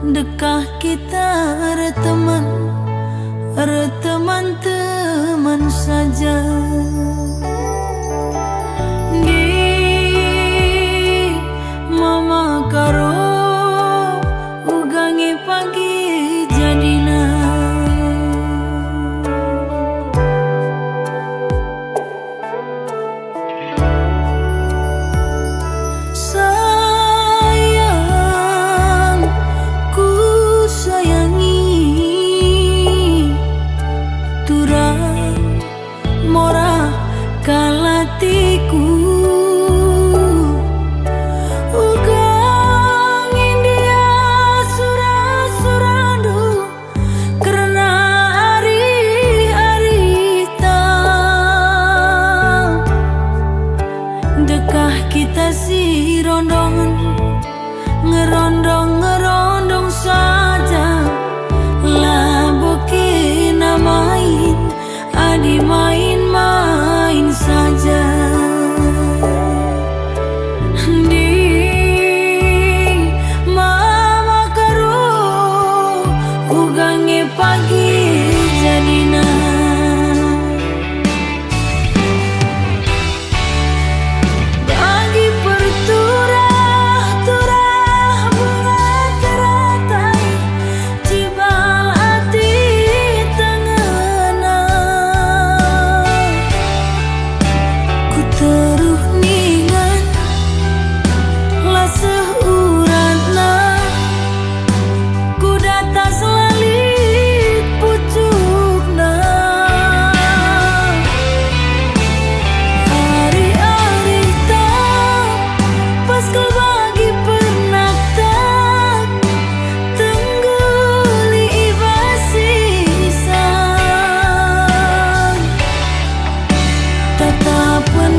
Dekah kita teman-teman saja. Di mama karo ugangi pagi jadina. Kalatiku ugang India surah-suradu karena hari-hari dekah kita si rondongan ngerondong saja lah boki namain adi main saja. Di mama karo ugangi pagi jadina. Bagi perturah bunga teratai cibal hati tengena. Teruh ningan lah seuratna ku data selalit pucukna. Hari-hari tak pas kau bagi pernak tak tengguli ibasisan tatapan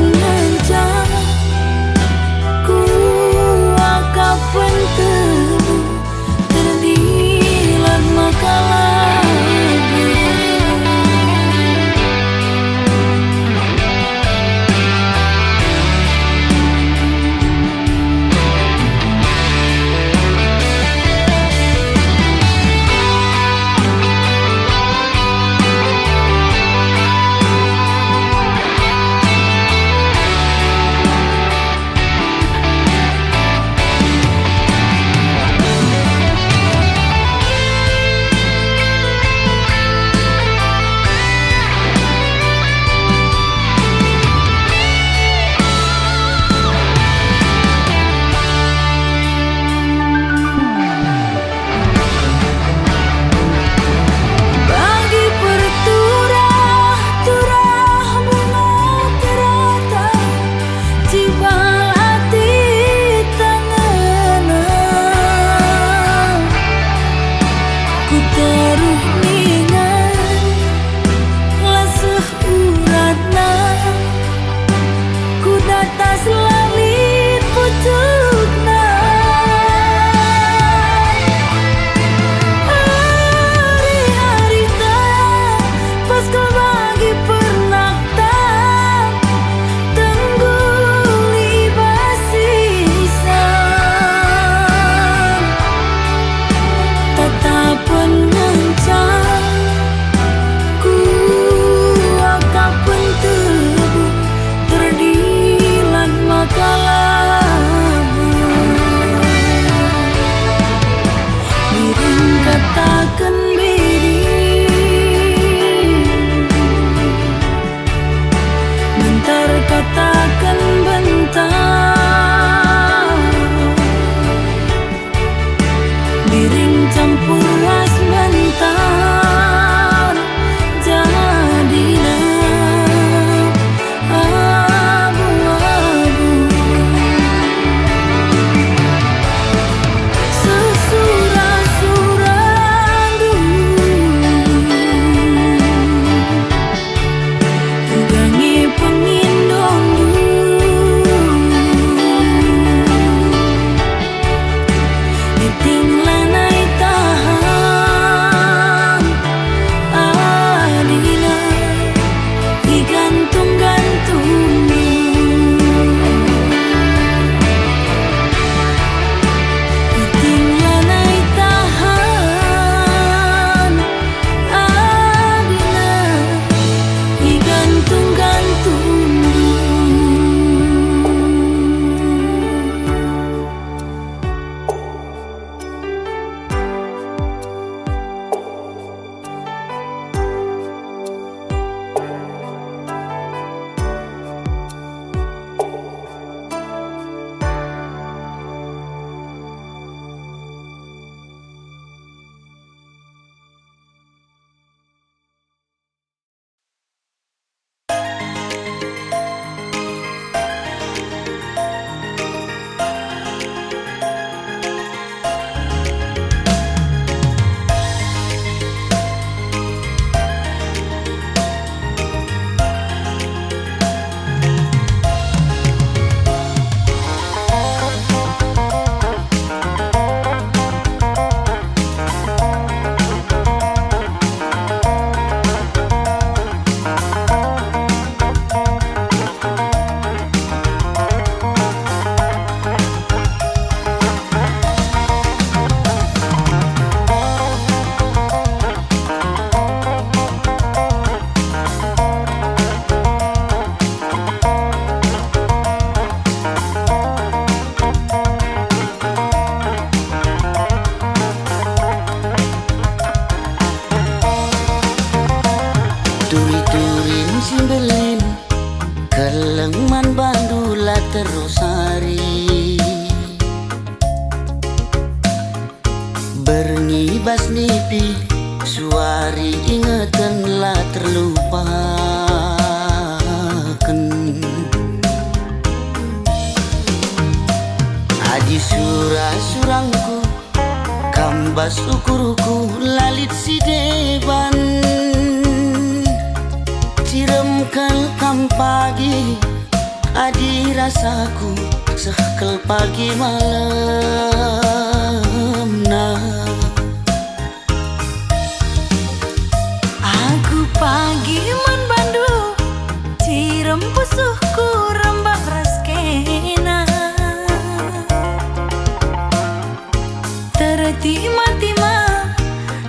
terdilat makalah. Katakan biri bentar, katakan bentar, biring campur ras bentar jadilah abu-abu. Sesurah-surah simbelin kelengman bandula terus hari berngibas nipi suari ingetanlah terlupakan adi surang-surangku kambas ukuruku lalit si deban ciremkel kam pagi adi rasaku sekel pagi malam nah Aku pagi man bandu cirem pusuhku rembak raskena tertima-tima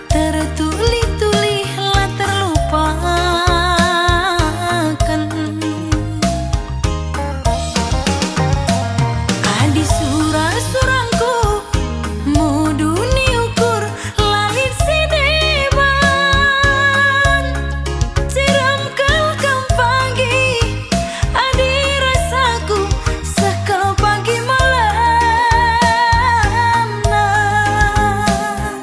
tertuli-tuli lah terlupakan adi surang-surangku muduni ukur lalit si deban ciram kelkam pagi adi rasaku sekel pagi malam nah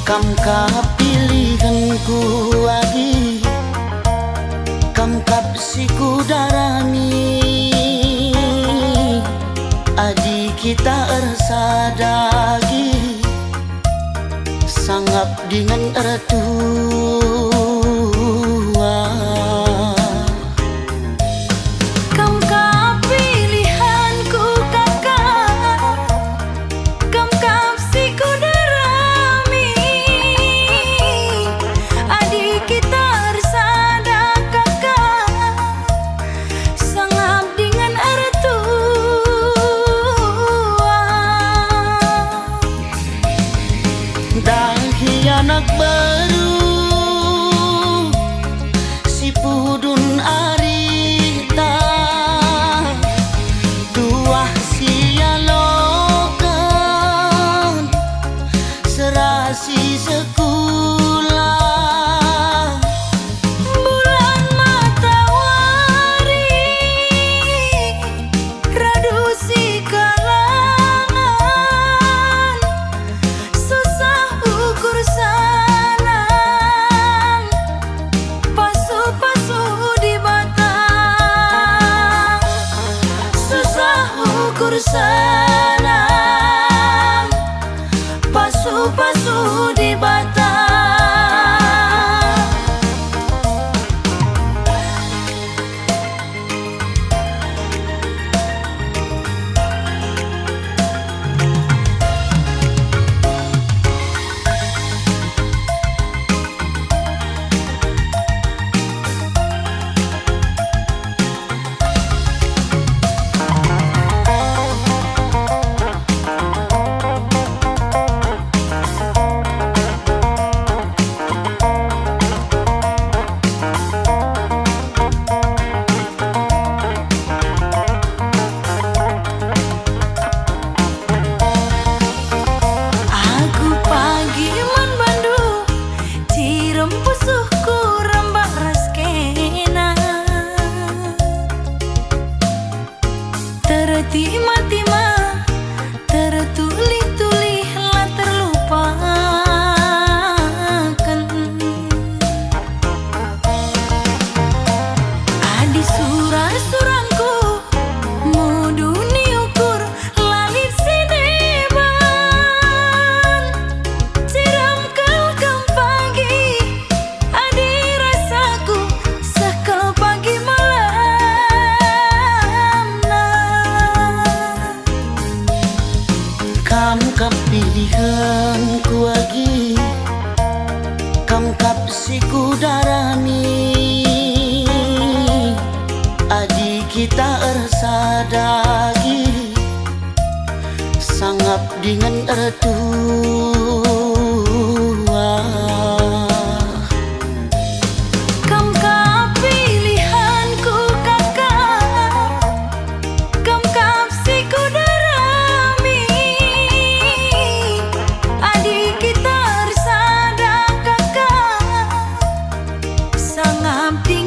kam kapilihanku agi kam kapsiku darami adi kita ersadagi sangap dengan ertua kam kapilihanku kakak kam kapsiku darami adik kita bersada kakak sangap dengan ertua dahi anak baru si pudun arita tuah sialokan serasi sekolah bulan matahari radu si kalangan susah ukur sanang pasu-pasu di batang susah ukur sanang pasu-pasu di batang Aku pagi man bandu cirem pusuhku rembak raskena tertima-tima tertuli-tuli lah terlupakan adi surang-surangku muduni ukur lalit si deban ciram kelkam pagi adi rasaku sekel pagi malam nah kam kapilihanku agi kam kapsiku darami adi kita ersadagi sangap dengan ertua kam kapilihanku kakak kam kapsiku darami adik kita bersada kakak sangap di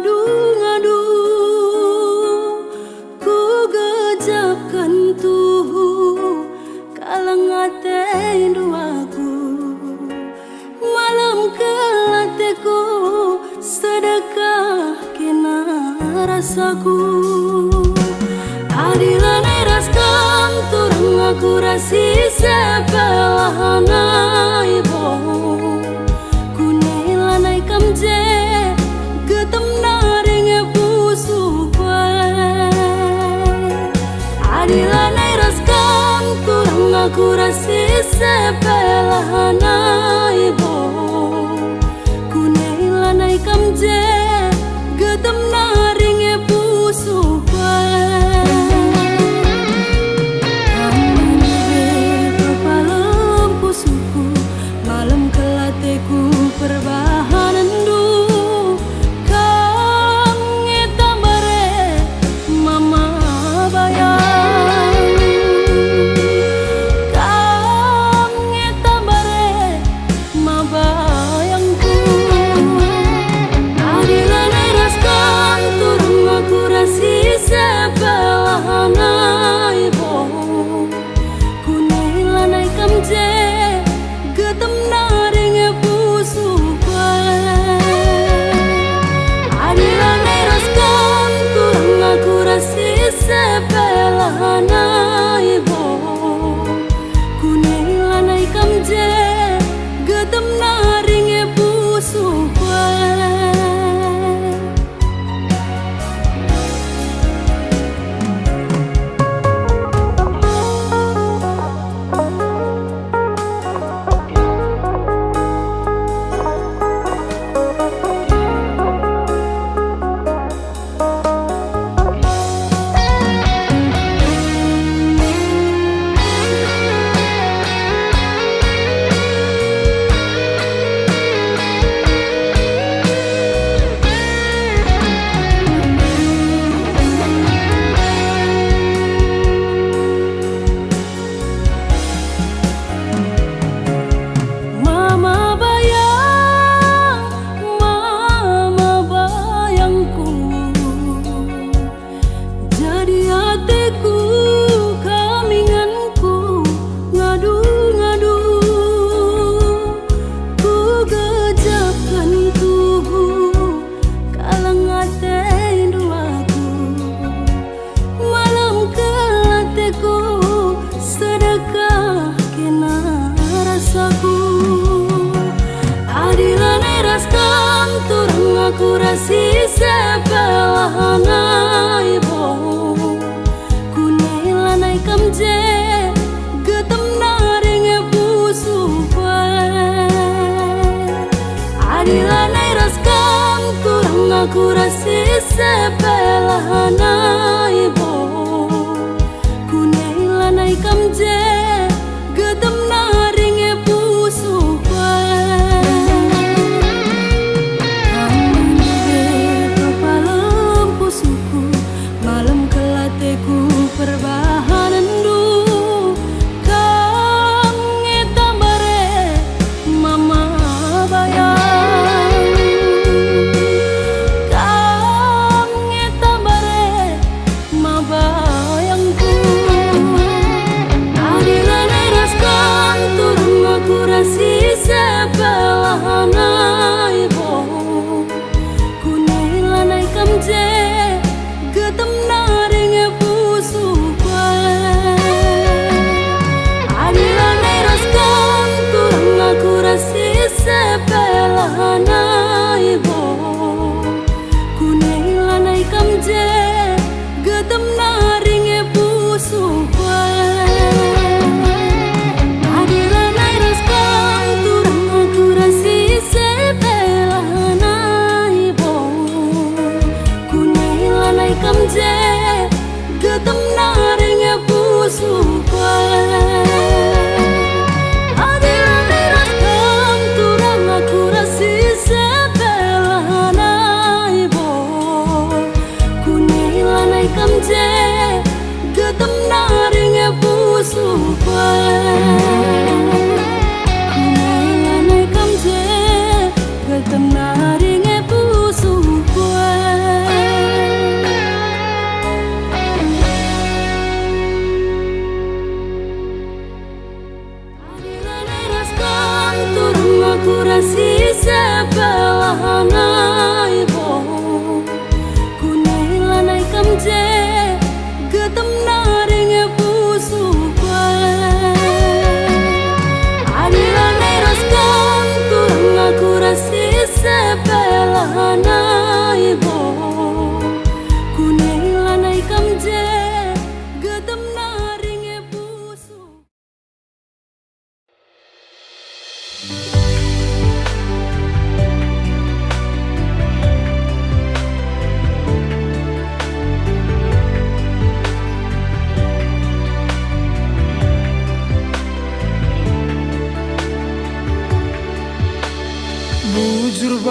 ngadu-ngadu ku gejapkan tuhu kalang ate duaku malam kelateku sedekah kena rasaku adilan eraskan turang aku rasi sepelahana ibu kunailanai kamje getem naring pusu adilan eraskan turang aku rasi sepelahana ibu kunailanai kamje getem naring pusu perbahanan du kang ngetambare mama bayang kang ngetambare ma bayangku adilan eraskan turun aku rasi sepelahana ibu kunailanai kamje getem naring adilan eraskan turang aku rasi sepelahana ibu kunailanai kamje getem naring pusu adilan eraskan turang aku rasi sepelahana ibu kunailanai kamje getem naring pusu adilan eraskan turang aku rasi sepelahana ibu kunailanai kamje getem naring pusu perbahanan du kang ngetambare mama bayang kang ngetambare ma bayangku adilan eraskan turang aku rasi sepelahana ibu kunailanai kamje getem naring adilan eraskan turang aku rasi sepelahana ibu kunailanai kamje getem naring pusu adilan eraskan turang aku rasi sepelahana ibu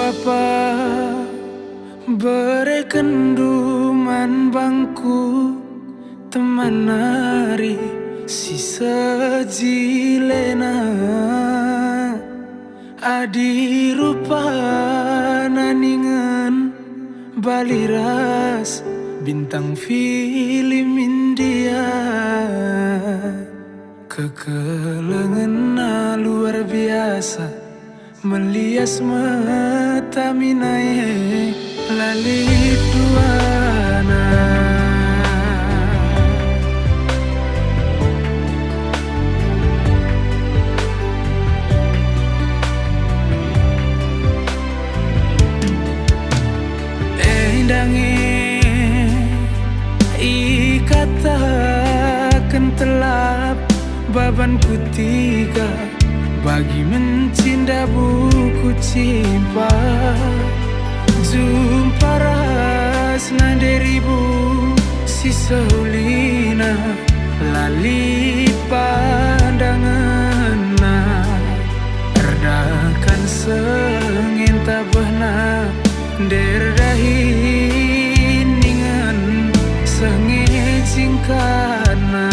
Bapa berekenduman bangku teman nari si sejilena adi rupa naningan baliras bintang film India kekelengan luar biasa melias mata minae lalit duana. Ikatakan telap babanku tiga bagi mencinta buku cimpa jumpa rasna deribu si seulina lali pandangan erdakan sengin tabahna derdahin ningan sengin singkana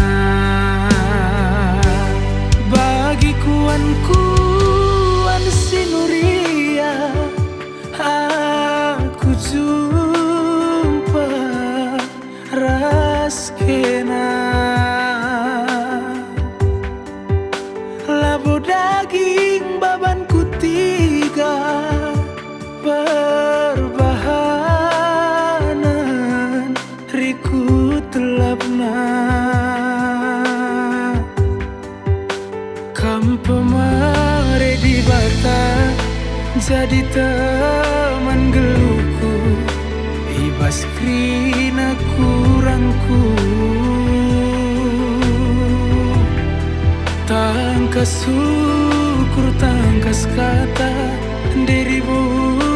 bagi kuan sinuria aku jumpa raskena labu daging babanku tiga perbahanan riku telapna pemare di bata jadi teman geluku ibas krina kurangku tangkas syukur tangkas kata deribungku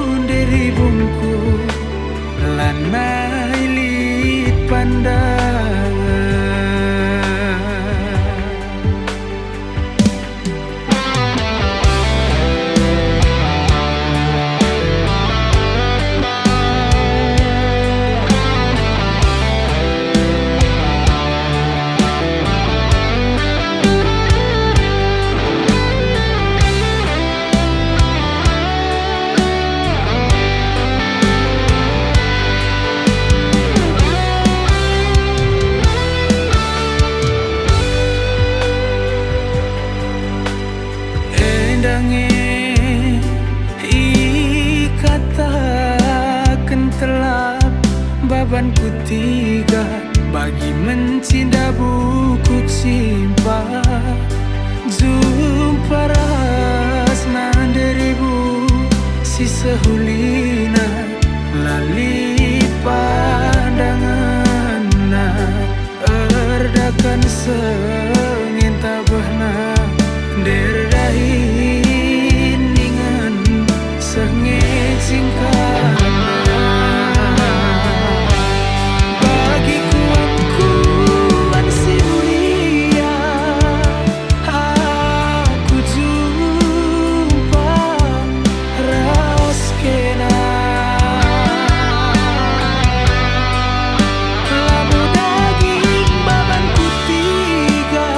lanai lit pandangan. Ikatakan telap babanku tiga bagi mencinta buku simpa jumpa rasna deribu si sehulina lali pandangan erdakan sengin tabahna derdahin ningan sengit singkana bagi kuan sinuria aku jumpa raskena labu daging babanku tiga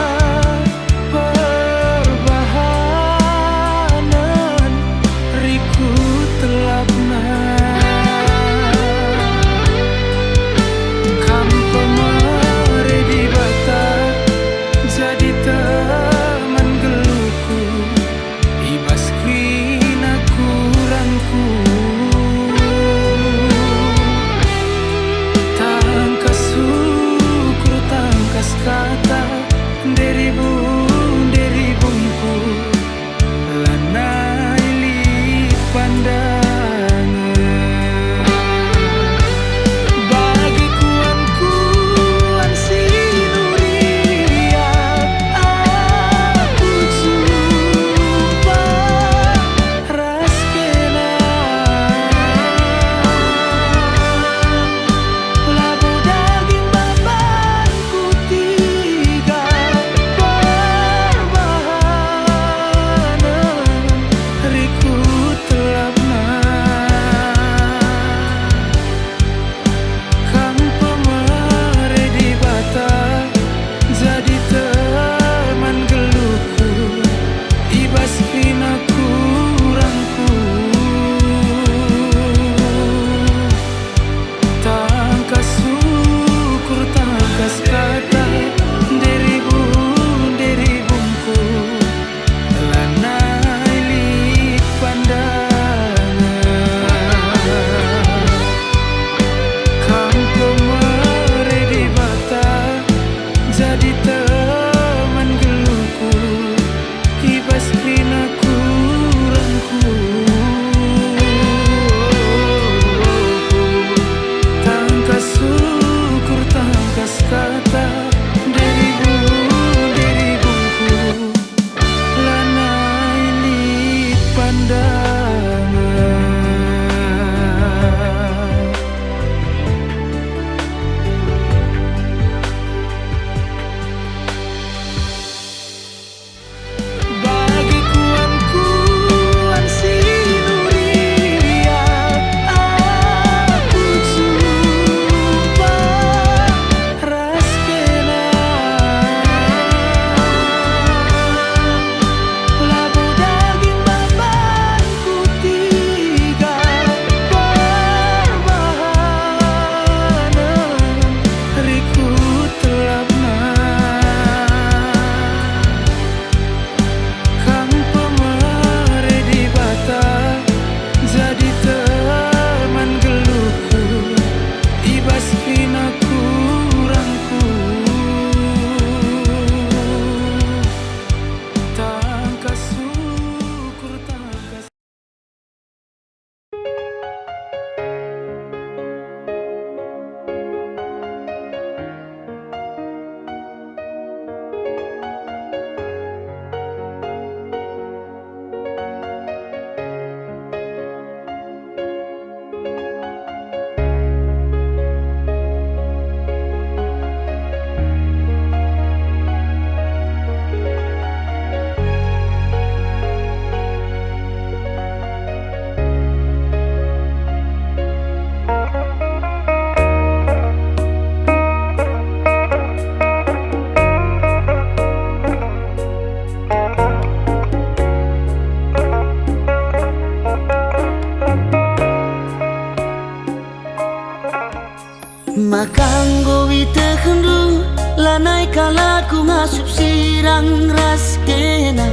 Makanggo wite hendu lanai kalaku ngasup sirang ras kena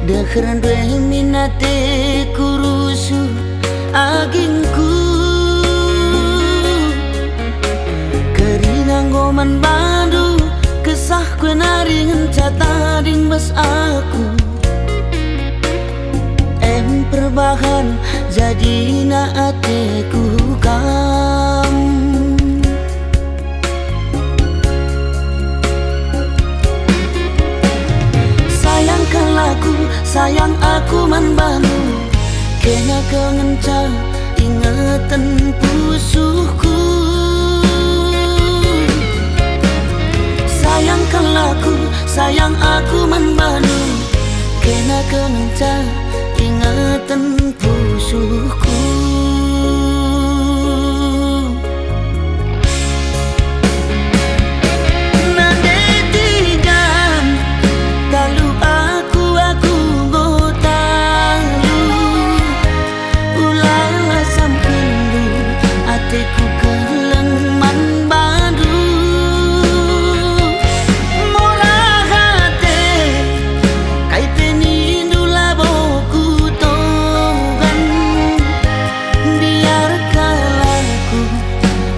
Dekheran dwe minate kurusu agingku Kerinanggo man bandu kesah kue naringan cata ding bas aku Perbahan jadi na ateku kam Sayangkan laku, sayang aku man bantu Kena kengenca ingatan pusuhku Sayangkan laku, sayang aku man bantu Kena kengenca ingatan pusuhku Nade tigan talu aku gotalu Ulai lasam kendu ateku keleng man badu Mola hate kai penindu laboku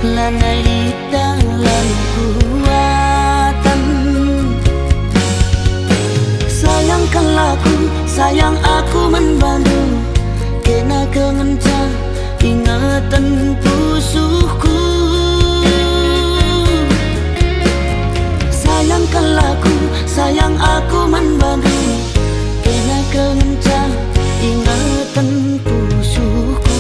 Lanai dalam kuatan Sayangkan laku, sayang aku membantu Kena kengenca ingatan pusuhku Sayangkan laku, sayang aku membantu Kena kengenca ingatan pusuhku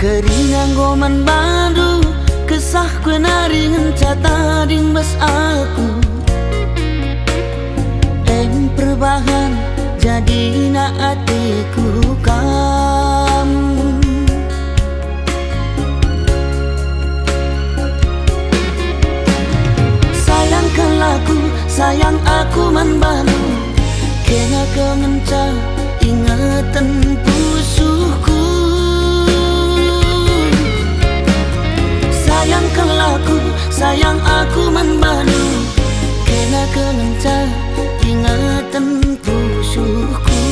Keringan goman bandu kesah kue naringan cata ding bas aku perbahan jadi na atiku kam Sayangkan laku, sayang aku man bandu Kena kengenca ingatan pusuhku Sayangkan laku, sayang aku membantu Kena kengenca ingatan pusuhku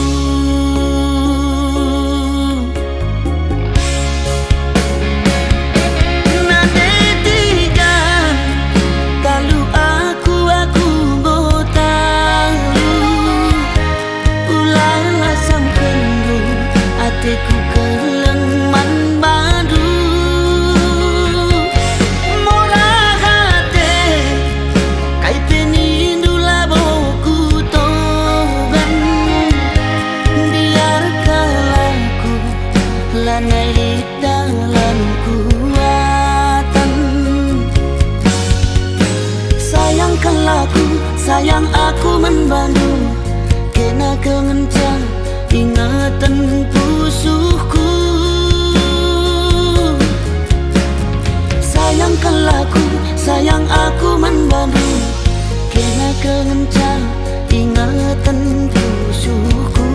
Nade tigan talu aku gotalu Ulai lasam kendu ateku keleng man badu Lanai dalam kuatan Sayangkan laku, sayang aku membantu Kena kengenca ingatan pusuhku Sayangkan laku, sayang aku membantu Kena kengenca ingatan pusuhku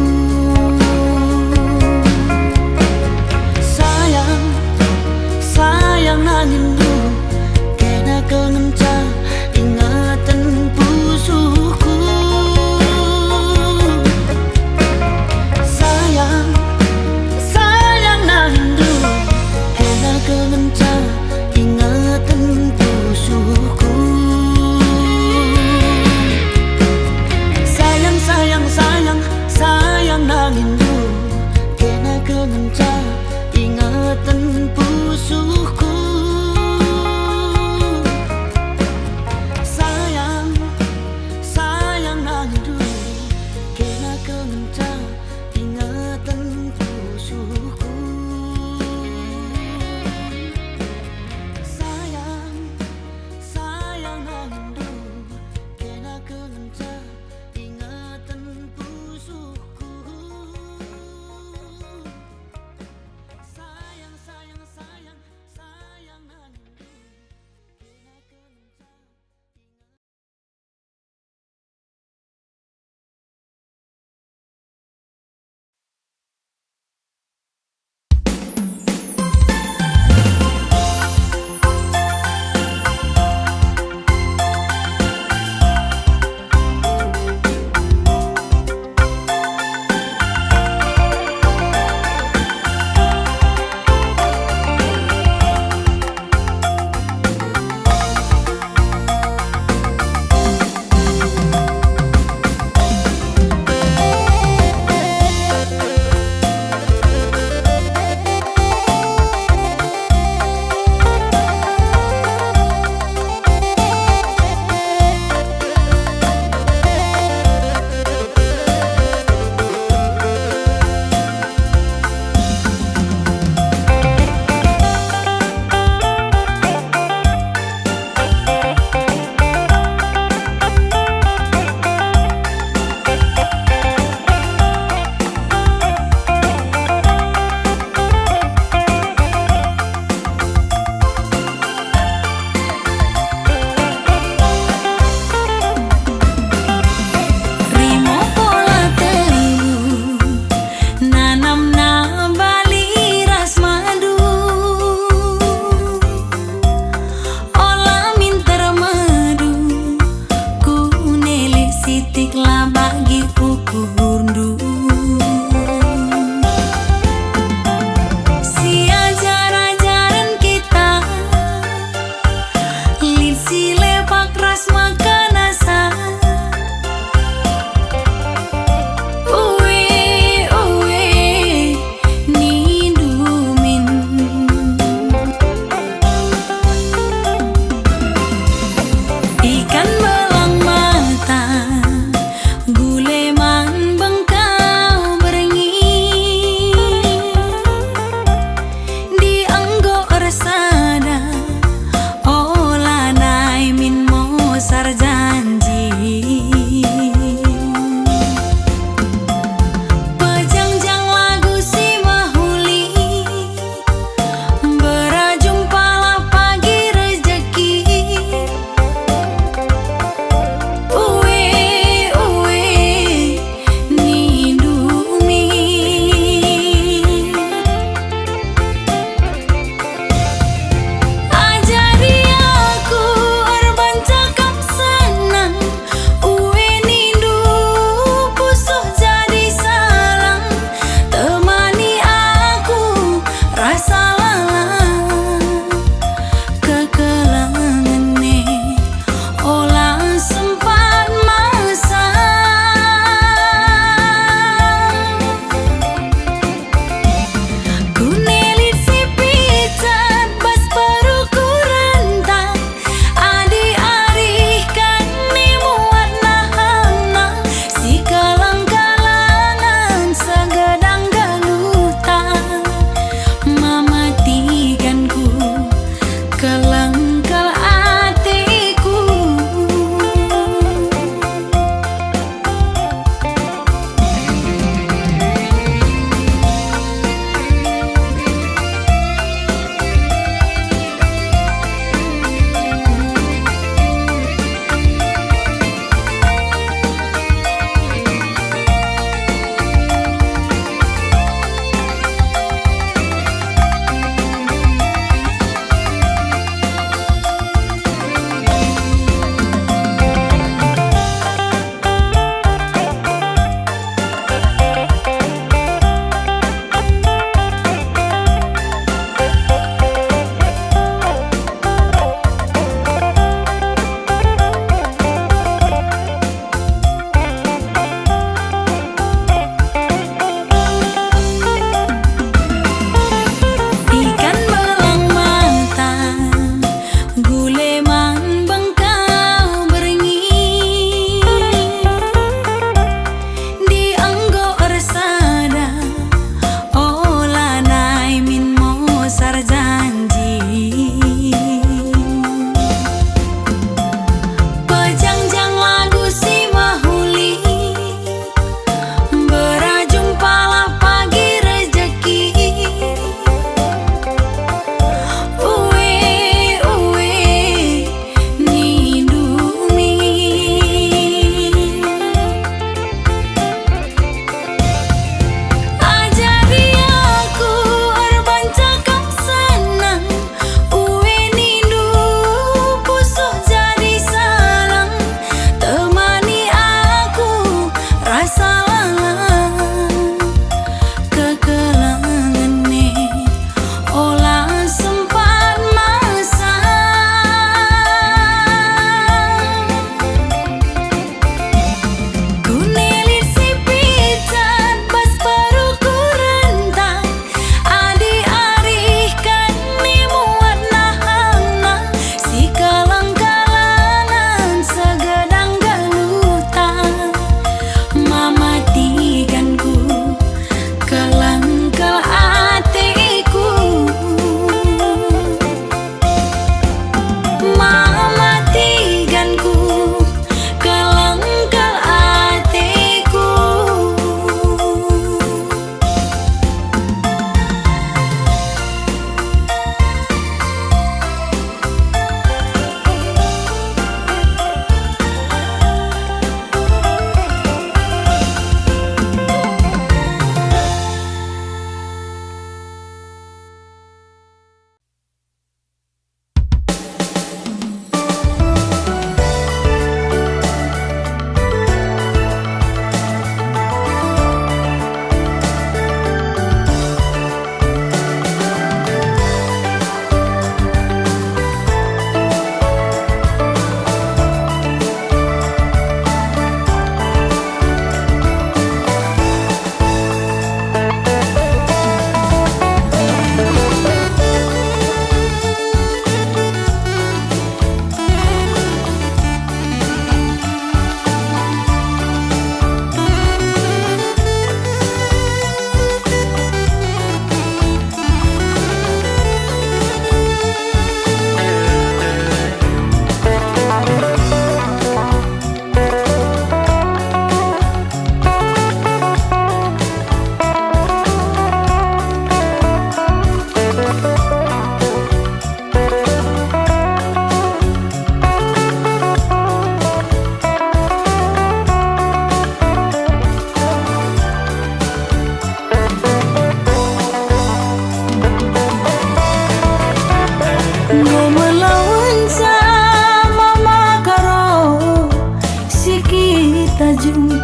Sayang nangindu Kena kengenca ingatan pusuhku Sayang nangindu Kena kengenca ingatan pusuhku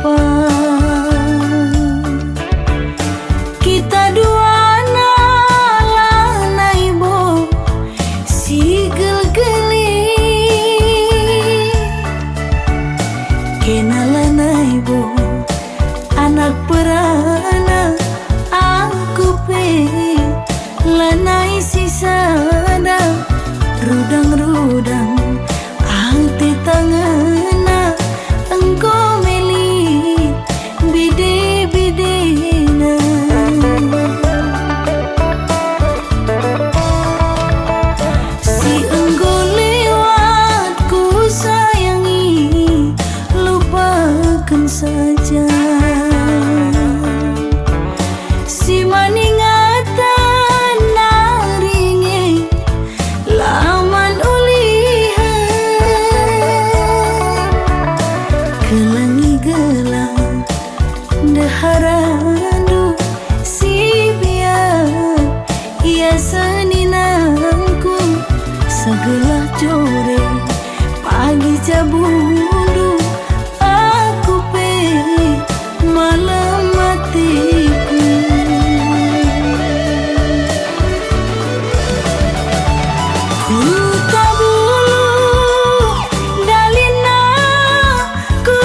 lupa. Kita dua lanai bo si gel-geli kena lanai bo anak perana aku pe lanai sisada rudang-rudang angti tangana engkau meli bide-bidena. Si engkau lewat ku sayangi lupakan saja. Si maningatan naringe laman ulihan kelangi gelang deharandu si biar ia seninangku segelah jore pagi jabundu aku pe malam matiku. Ku tabulu dalina ku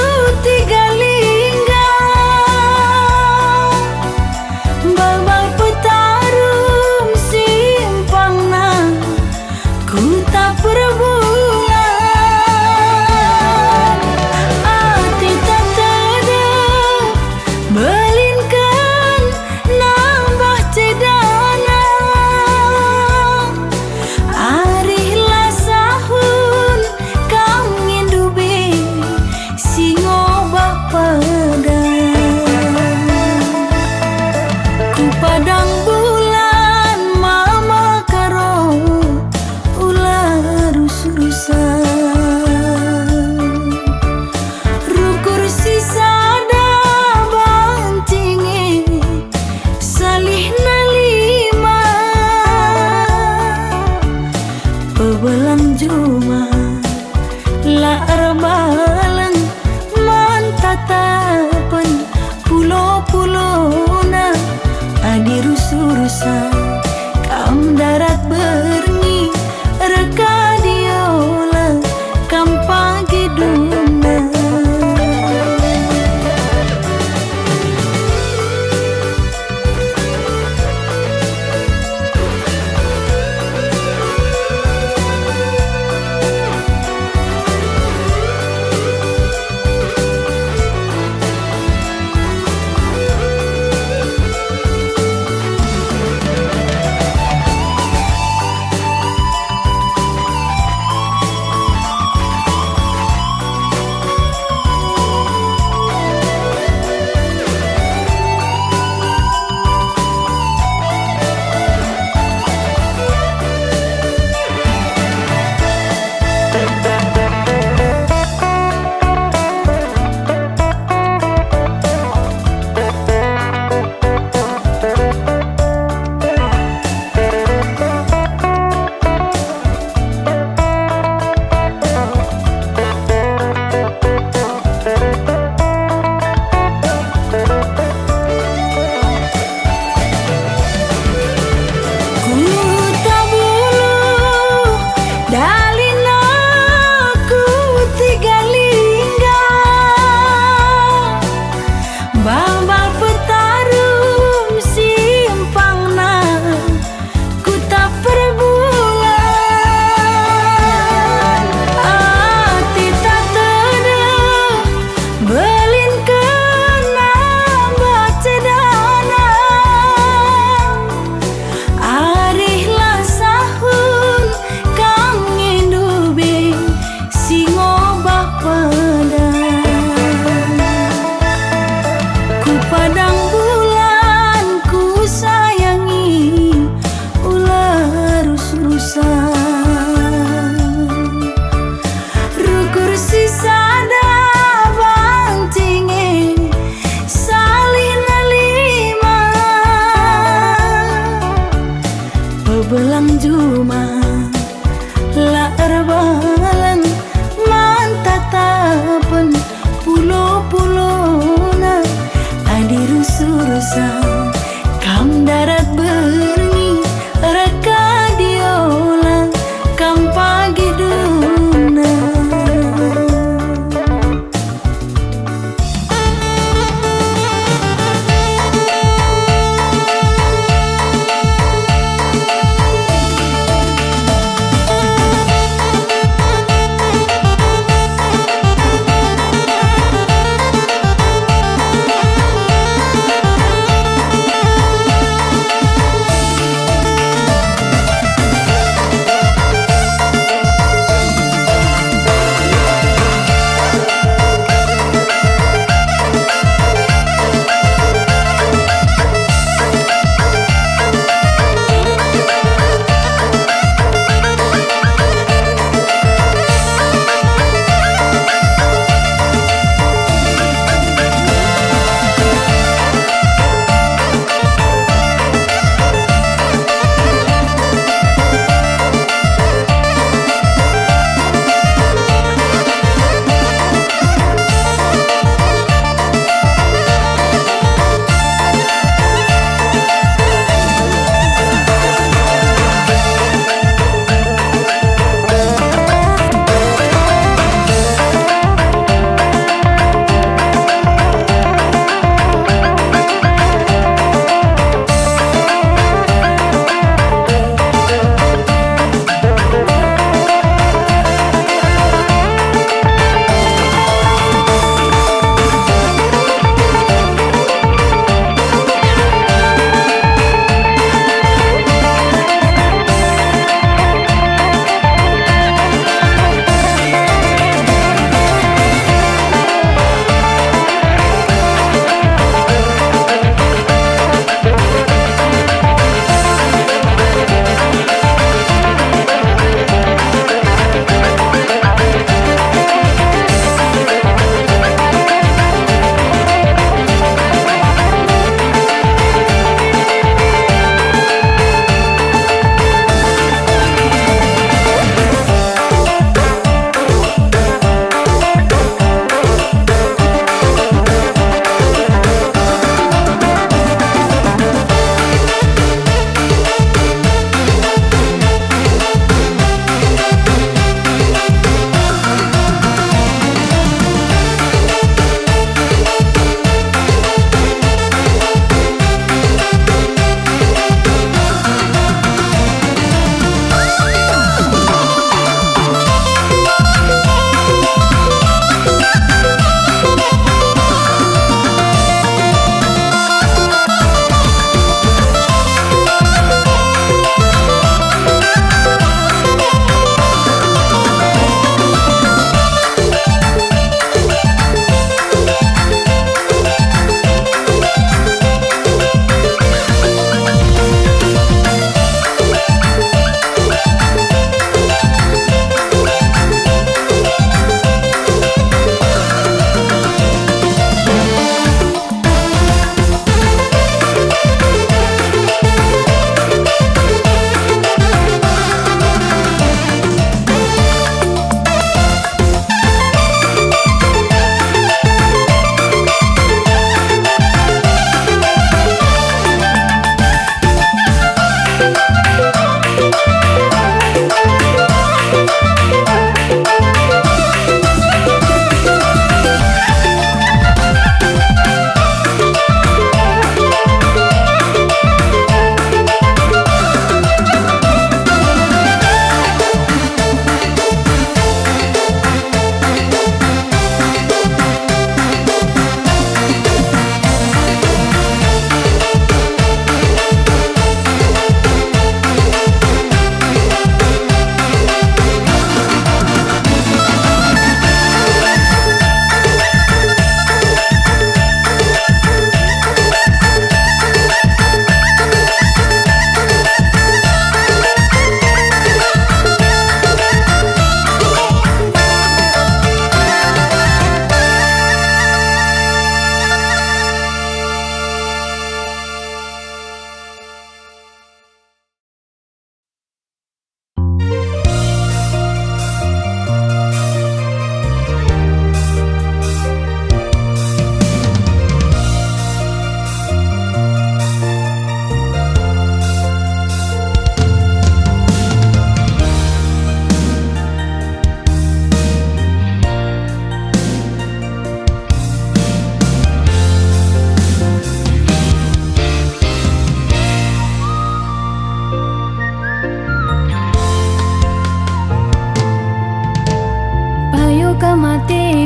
tigalingga babal petarum simpangna ku tak perbulan hati tak terdekat belinkan nambah cedana. Arihlah sahun kau ngindubi singo bapada ku padang bulan mama karo ular rusurusan rukur sisada bancinge salih nalima pebelang juma la arbalang mantatapan pulo-pulona adi rusurusan kam darat berngi reka diola kam pagi duna. belang juma la erbalan man tatapan pulo-pulo rasa kam darat berni reka diola kam pagi duna.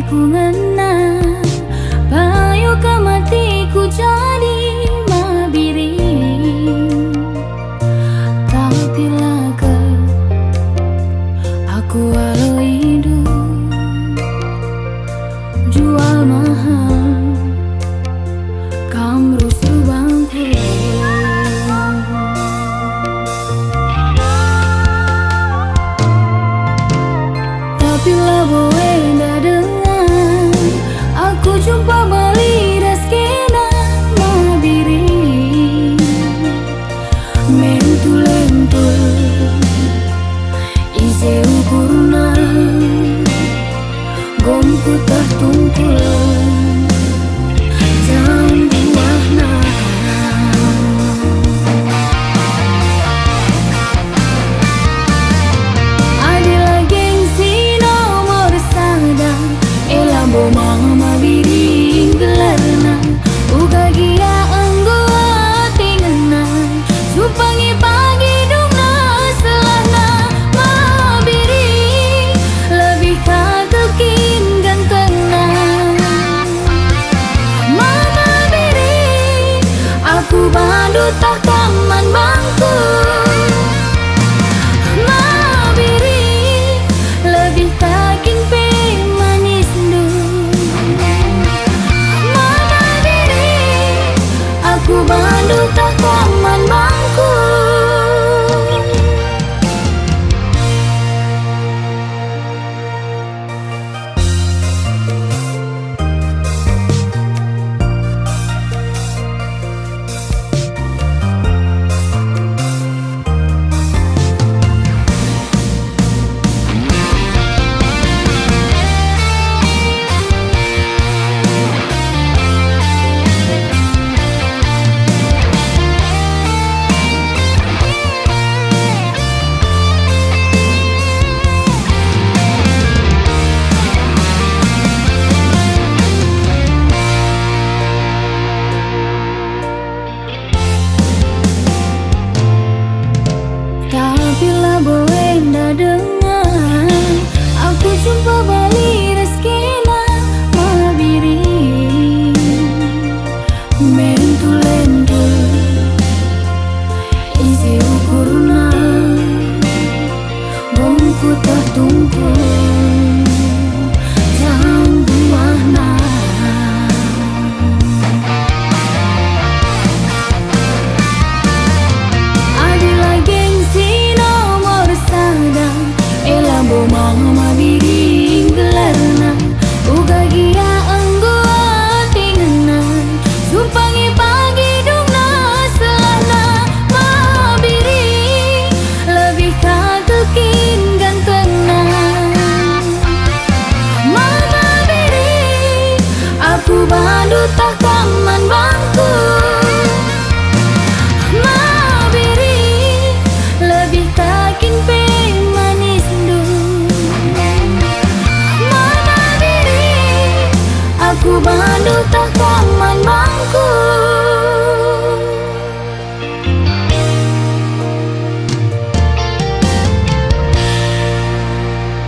ku ngena payu ka matiku jadi mabiring. Tapi laga aku walau hidup jual mahal kam rusuh bangku. Tapi lah boleh dah dengar aku jumpa balik dah skena mabiring. Mentul-lentul ise ukurna gomku tertungkul jam buahna. Adalah gengsi nomor sadang elambo mama biring gelarna uga gia anggo tingena supangi pagi dungna selana mabiring lebih kagekin gantengna. Mama biring aku bandu tak taman bangku. Mabiring lebih kakin pe manis du. Mama biring aku bandu tak taman bangku. Tapi lah boleh dah dengar aku jumpa balik dah skena mabiring. Mentul-lentul isi ukurna bongku tertungkul jam buahna. Adalah gengsi nomor sadang elambo mama biring gelarna uga gia anggo tingena supangi pagi dungna selana mabiring lebih kagekin gantengna. Mama biring aku bandu tak taman bangku. Mabiring lebih kakin pe manis du. Mama biring aku bandu tak taman bangku.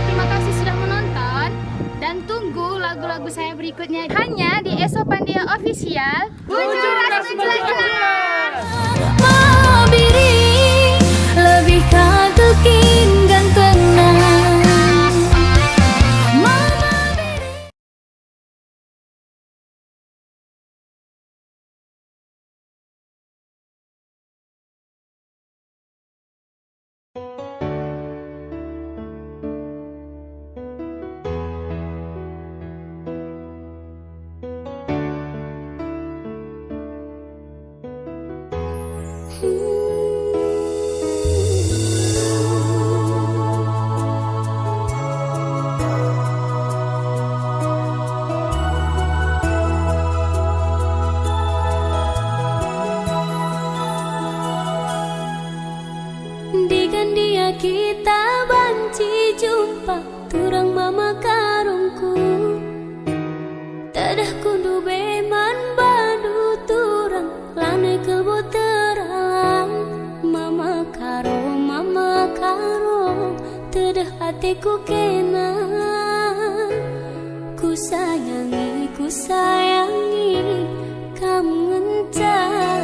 Terima kasih sudah menonton dan tunggu lagu-lagu saya berikutnya hanya di Esopandia Official. Bujur rasa jelek-jelek. Mabiring lebih kagekin gantengna. Mama biring kita banci jumpa turang mama karungku tadah kundu beman badu turang lane kelbo terang mama karo tadah hatiku kena ku sayangi kamu entah.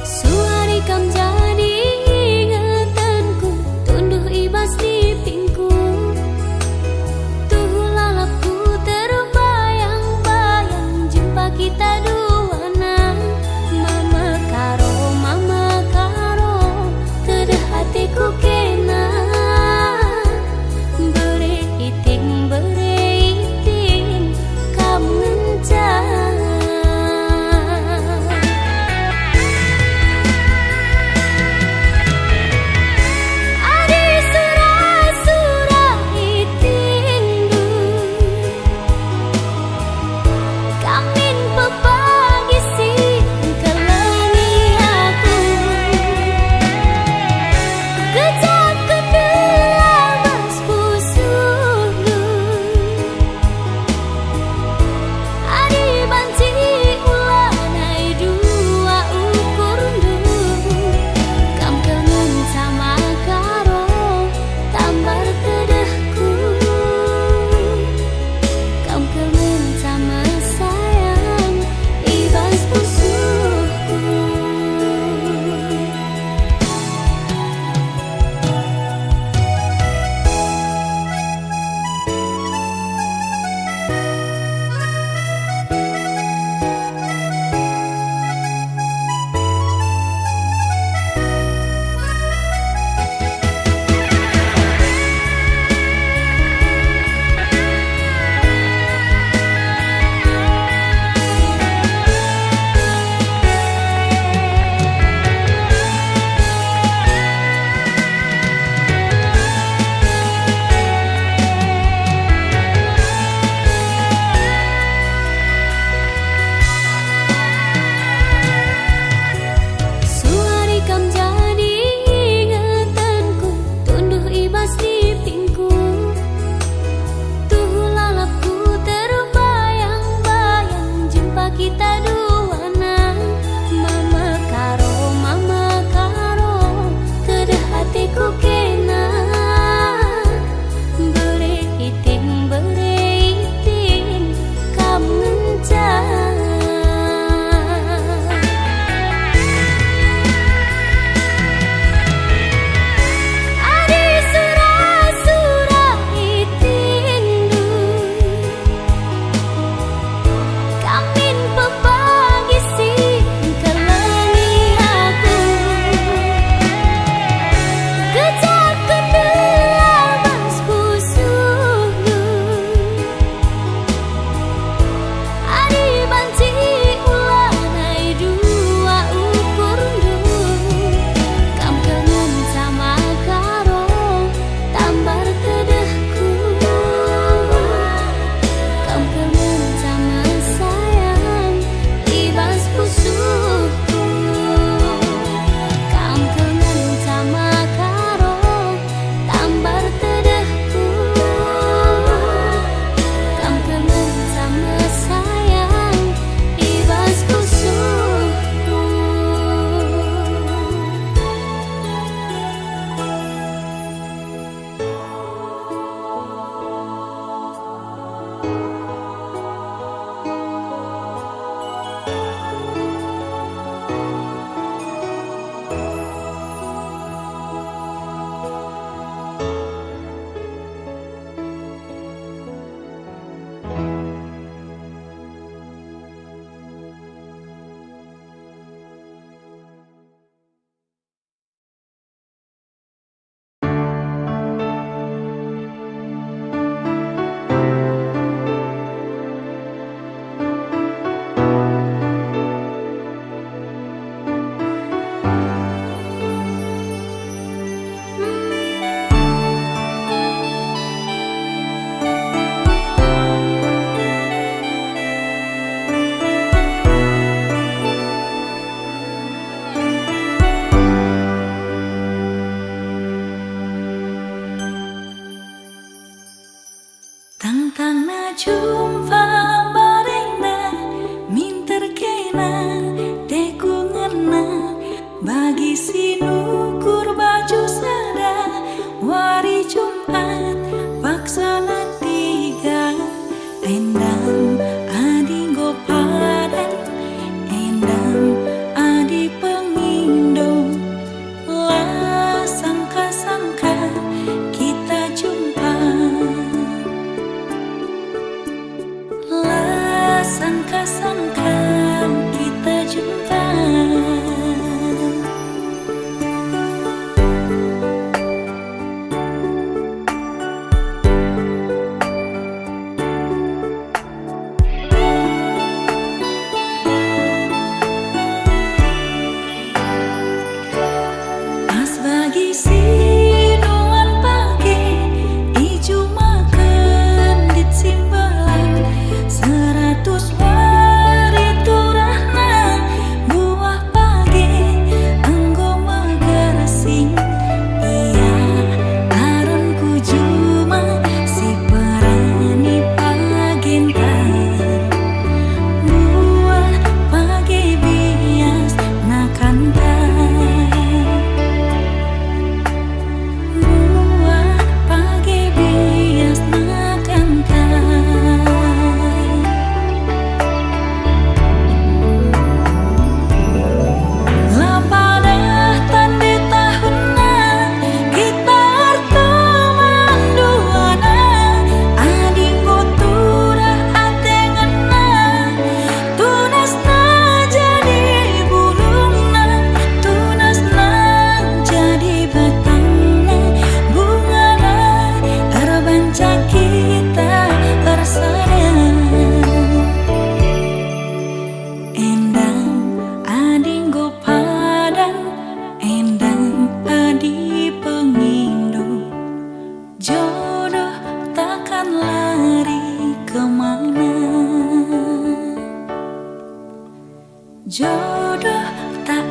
Suari kam jadi ingatanku, tunduh ibas di pingku. Tuh lalapku terbayang-bayang jumpa kita dua nang. Mama karo, tedah hatiku kena. Beriting, kamu entah. Tangtangna jumpa barengna minter kena teku ngena bagi sinukur baju sadar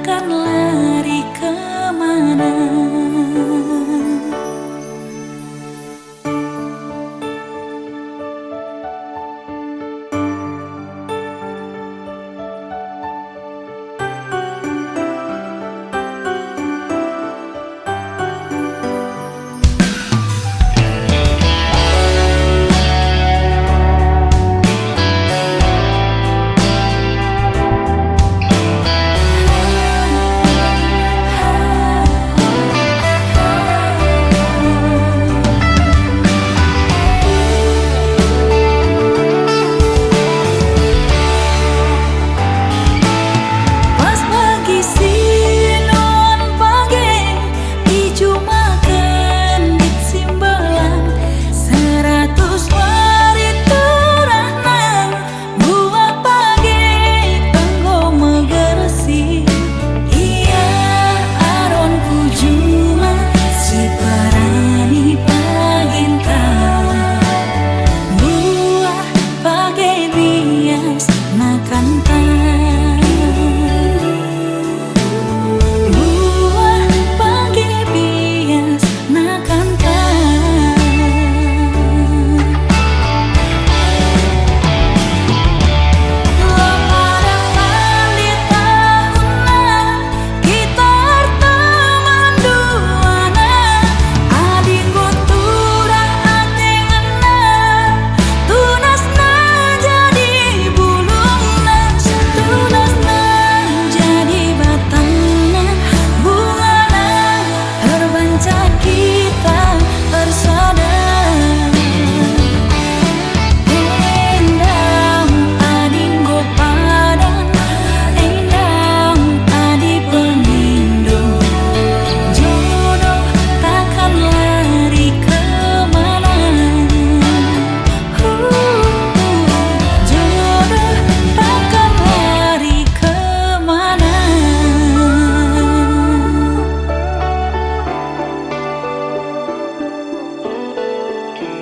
takkan lari kemana.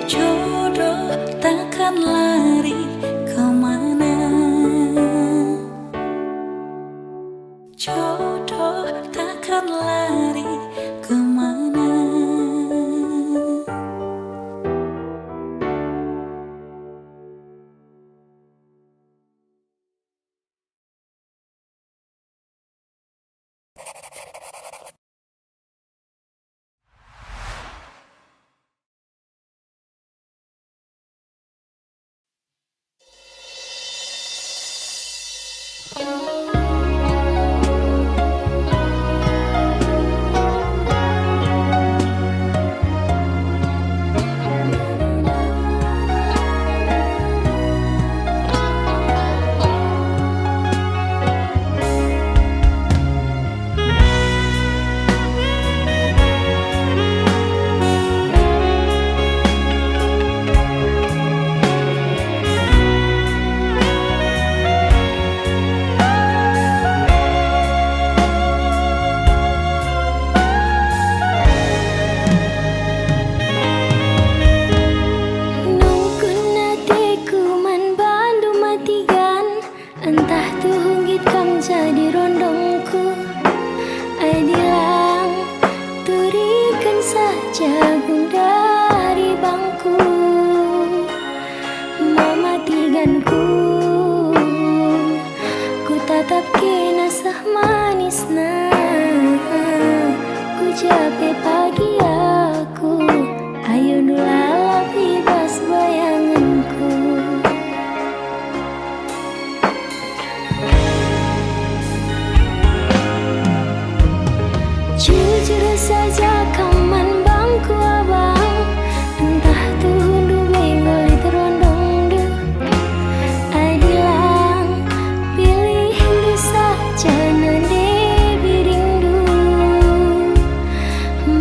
Jodoh takkan lari kemana. Jodoh takkan lari kemana.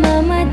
Mama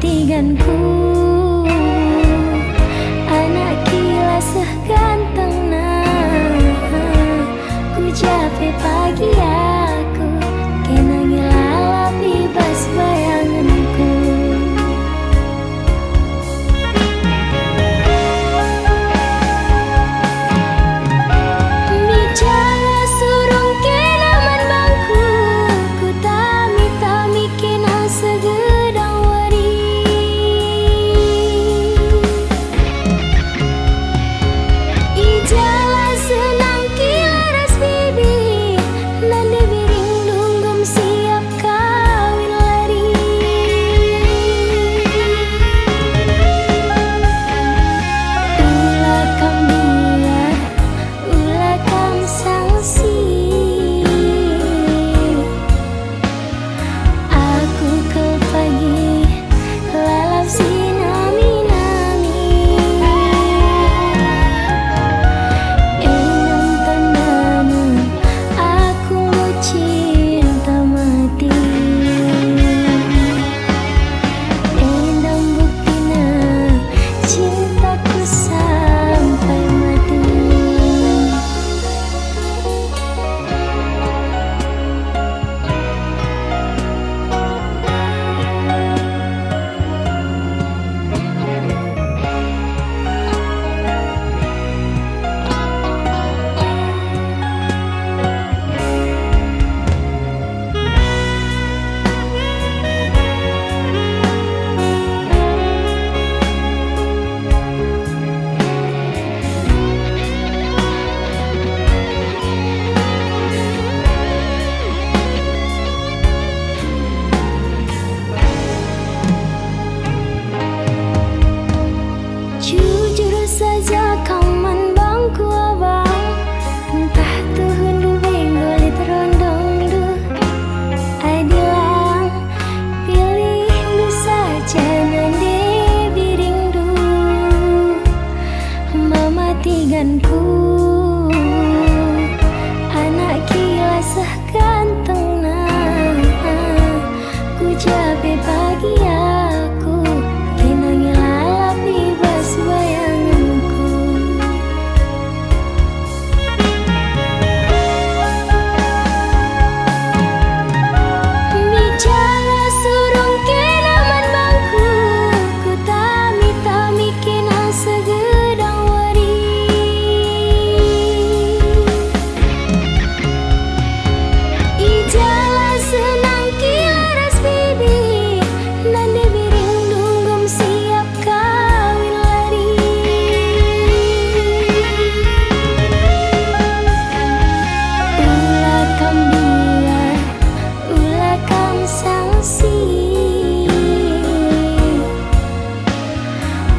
kasih.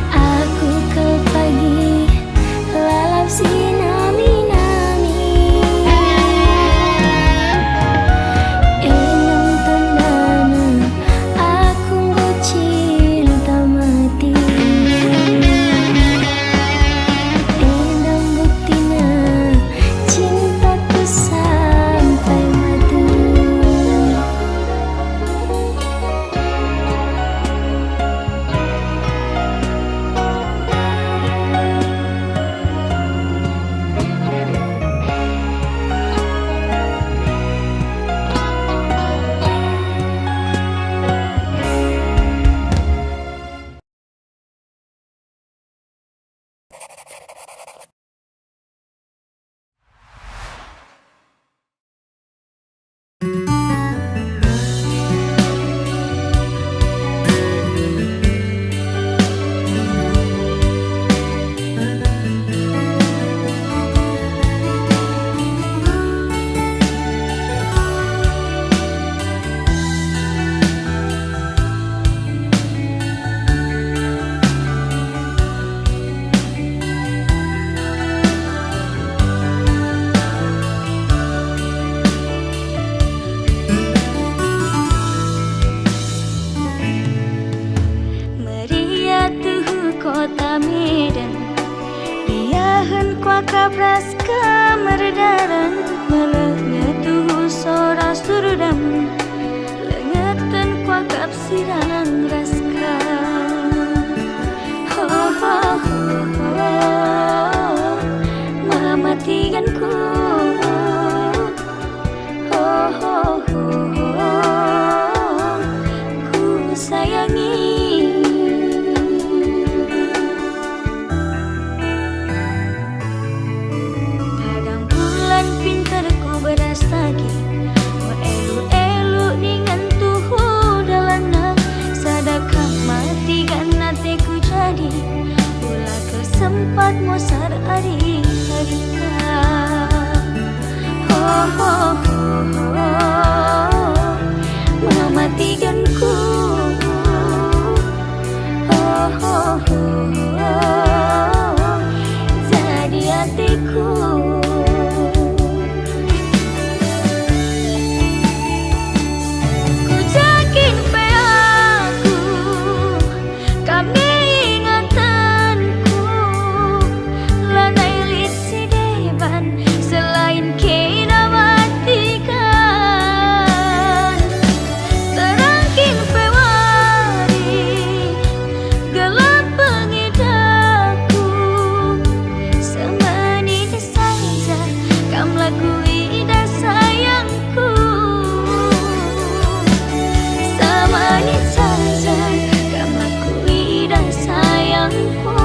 Aku ke pagi lalap sinami-nami, enang tandana aku nggo cinta mati. Enang buktina cintaku sampai mati. Meriah tuhu kota Medan, diahen kuaka pras kemerdaran, melengah tuhu sora surdam, lengetan kuakap sirang raska. Ho ho ho ho, mematikanku. Ho ho ho ho, ku sayangi. Padang bulan pintarku beras lagi, elu-elu dengan tuhu dalana, sadakah mati kan teku jadi, ulah kesempat mosar ari harita. Ho ho ho ho, mematikanku. Ho ho ho ho, jadi hatiku. Ku jakin pe aku, kami ingatanku, lanai lit si deban, selain kena matikan. Terangkin pe wari, gelap pengidaku, semenit saja kam lagui dah sayangku. Semenit saja kam lagui dah sayangku.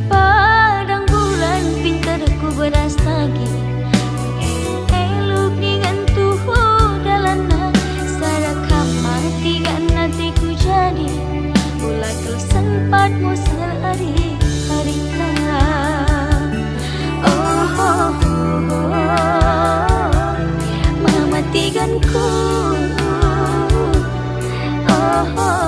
Padang bulan pintarku beras lagi, elok dengan tuhu dalana, sadakah mati kan hatiku jadi, ulah sempat mosar ari harita. Oh ho ho ho, mematikanku. Oh ho